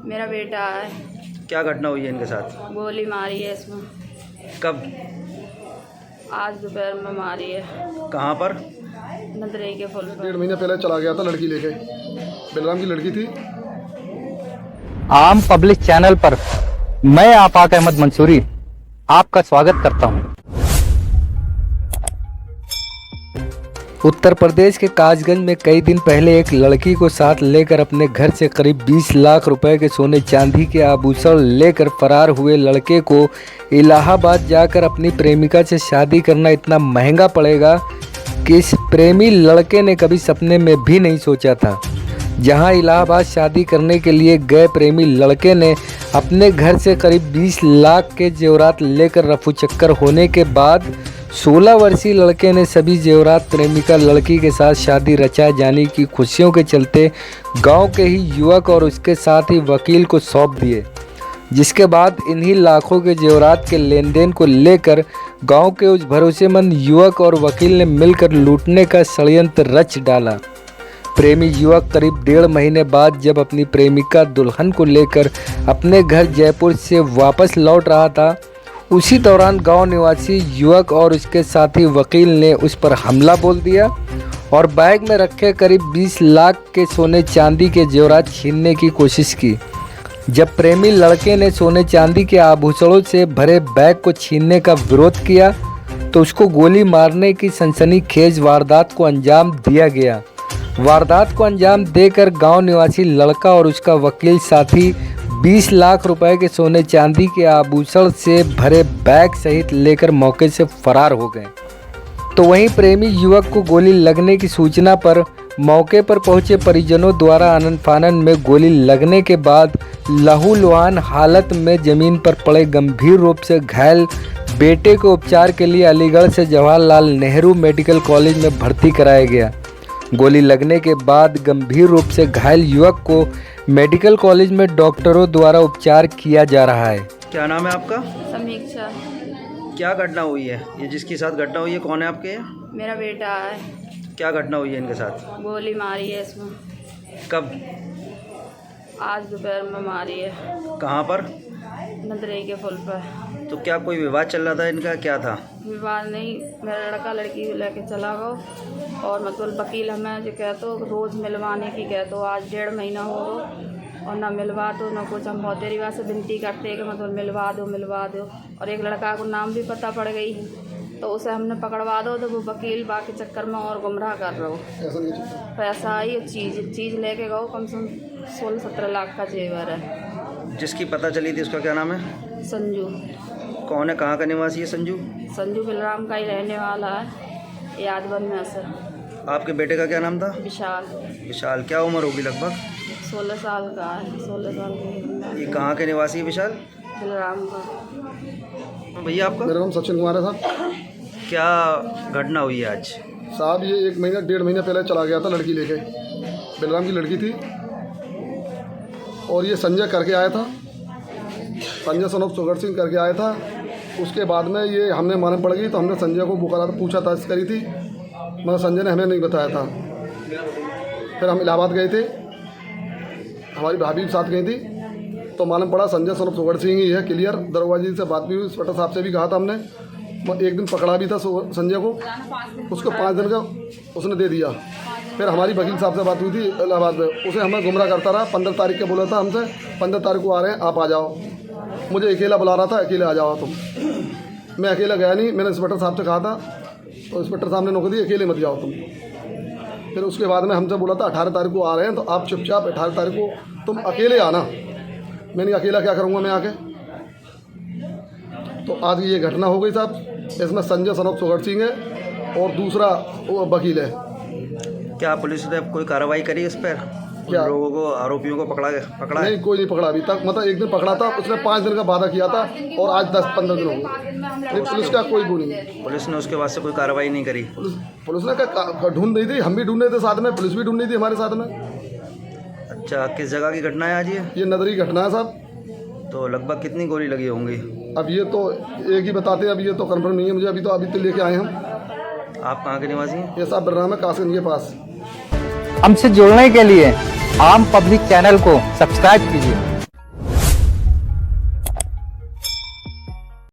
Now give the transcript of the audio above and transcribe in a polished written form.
मेरा बेटा है। क्या घटना हुई है इनके साथ? गोली मारी है इसमें। कब? आज दोपहर में मारी है। कहाँ पर? नदरई के पुल पर। 1.5 महीने पहले चला गया था लड़की लेके। बलराम की लड़की थी। आम पब्लिक चैनल पर मैं आफाक अहमद मंसूरी आपका स्वागत करता हूं। उत्तर प्रदेश के कासगंज में कई दिन पहले एक लड़की को साथ लेकर अपने घर से करीब 20 लाख रुपए के सोने चांदी के आभूषण लेकर फरार हुए लड़के को इलाहाबाद जाकर अपनी प्रेमिका से शादी करना इतना महंगा पड़ेगा कि इस प्रेमी लड़के ने कभी सपने में भी नहीं सोचा था। जहां इलाहाबाद शादी करने के लिए गए प्रेमी लड़के ने अपने घर से करीब 20 लाख के जेवरात लेकर रफू चक्कर होने के बाद 16 वर्षीय लड़के ने सभी जेवरात प्रेमिका लड़की के साथ शादी रचाए जाने की खुशियों के चलते गांव के ही युवक और उसके साथ ही वकील को सौंप दिए, जिसके बाद इन्हीं लाखों के जेवरात के लेन देन को लेकर गांव के उस भरोसेमंद युवक और वकील ने मिलकर लूटने का षड्यंत्र रच डाला। प्रेमी युवक करीब 1.5 महीने बाद जब अपनी प्रेमिका दुल्हन को लेकर अपने घर जयपुर से वापस लौट रहा था, उसी दौरान गांव निवासी युवक और उसके साथी वकील ने उस पर हमला बोल दिया और बैग में रखे करीब 20 लाख के सोने चांदी के जेवरात छीनने की कोशिश की। जब प्रेमी लड़के ने सोने चांदी के आभूषणों से भरे बैग को छीनने का विरोध किया तो उसको गोली मारने की सनसनीखेज वारदात को अंजाम दिया गया। वारदात को अंजाम देकर गांव निवासी लड़का और उसका वकील साथी 20 लाख रुपए के सोने चांदी के आभूषण से भरे बैग सहित लेकर मौके से फरार हो गए। तो वहीं प्रेमी युवक को गोली लगने की सूचना पर मौके पर पहुंचे परिजनों द्वारा आनन फानन में गोली लगने के बाद लहूलुहान हालत में जमीन पर पड़े गंभीर रूप से घायल बेटे को उपचार के लिए अलीगढ़ से जवाहरलाल नेहरू मेडिकल कॉलेज में भर्ती कराया गया। गोली लगने के बाद गंभीर रूप से घायल युवक को मेडिकल कॉलेज में डॉक्टरों द्वारा उपचार किया जा रहा है। क्या नाम है आपका? समीक्षा। क्या घटना हुई है? ये जिसके साथ घटना हुई है कौन है आपके? मेरा बेटा है। क्या घटना हुई है इनके साथ? गोली मारी है इसमें। कब? आज दोपहर में मारी है। कहाँ पर? नदरई के पुल पर। तो क्या कोई विवाद चल रहा था इनका? क्या था विवाद? नहीं, मेरा लड़का लड़की लेके चला गया और मतलब वकील हमें जो कहतो रोज़ मिलवाने की कहतो आज 1.5 महीना हो गया और ना मिलवा दो ना कुछ। हम बहुत देरी बाद से विनती करते हैं कि मतलब मिलवा दो। और एक लड़का को नाम भी पता पड़ गई तो उसे हमने पकड़वा दो, तो वो वकील बाकी चक्कर में और गुमराह कर रहा हो। पैसा आई चीज़ लेके गो, कम से कम 16-17 लाख का जेवर है। जिसकी पता चली थी उसका क्या नाम है? संजू। कौन है? कहाँ का निवासी है संजू? संजू बलराम का ही रहने वाला है, यादवन में असर। आपके बेटे का क्या नाम था? विशाल। विशाल। क्या उम्र होगी लगभग? 16 साल का है। 16 साल की। ये कहाँ के निवासी है विशाल? बलराम का। भैया आपका? मेरा नाम सचिन कुमार है साहब। क्या घटना हुई है आज? साहब ये 1.5 महीने पहले चला गया था लड़की लेके। बलराम की लड़की थी और ये संजय करके आया था। संजय सन ऑफ सुगर सिंह करके आया था। उसके बाद में ये हमने मालूम पड़ गई तो हमने संजय को बुखारा पूछताछ करी थी, मगर संजय ने हमें नहीं बताया था। फिर हम इलाहाबाद गए थे, हमारी भाभी भी साथ गई थी, तो मालूम पड़ा संजय सन ऑफ सुगर सिंह ही है। क्लियर दरवाजे से बात भी हुई, इंस्पेक्टर साहब से भी कहा था हमने। एक दिन पकड़ा भी था संजय को, उसको 5 दिन का उसने दे दिया। फिर हमारी वकील साहब से बात हुई थी इलाहाबाद में, उसे हमें गुमराह करता रहा। 15 तारीख के बोला था हमसे 15 तारीख को आ रहे हैं, आप आ जाओ। मुझे अकेला बुला रहा था, अकेले आ जाओ तुम। मैं अकेला गया नहीं, मैंने इंस्पेक्टर साहब से कहा था तो इंस्पेक्टर साहब ने नौकरी दी, अकेले मत जाओ तुम। फिर उसके बाद में हमसे बोला था 18 तारीख को आ रहे हैं तो आप चुपचाप 18 तारीख को तुम अकेले आना। मैंने अकेला क्या करूँगा मैं आके। तो आज ये घटना हो गई साहब। इसमें संजय सन ऑफ सुगर सिंह है और दूसरा वो वकील है। क्या पुलिस ने कोई कार्रवाई करी इस पर? क्या लोगों को, आरोपियों को पकड़ा नहीं, कोई नहीं पकड़ा अभी तक। मतलब एक दिन पकड़ा था, उसने 5 दिन का वादा किया था और आज 10-15 दिन हो गए। पुलिस का कोई वो नहीं। पुलिस ने उसके बाद से कोई कार्रवाई नहीं करी? पुलिस ने ढूंढ रही थी, हम भी ढूंढ रहे थे साथ में, पुलिस भी ढूंढ रही थी हमारे साथ में। अच्छा, किस जगह की घटना है आज ये नदरी घटना है साहब। तो लगभग कितनी गोली लगी होंगी? अब ये तो एक ही बताते हैं, अब ये तो कंफर्म नहीं है मुझे। अभी तो लेके आए हम। आप कहाँ के निवासी हैं? ये साहब बलराम है, कासगंज के पास। हमसे जुड़ने के लिए आम पब्लिक चैनल को सब्सक्राइब कीजिए।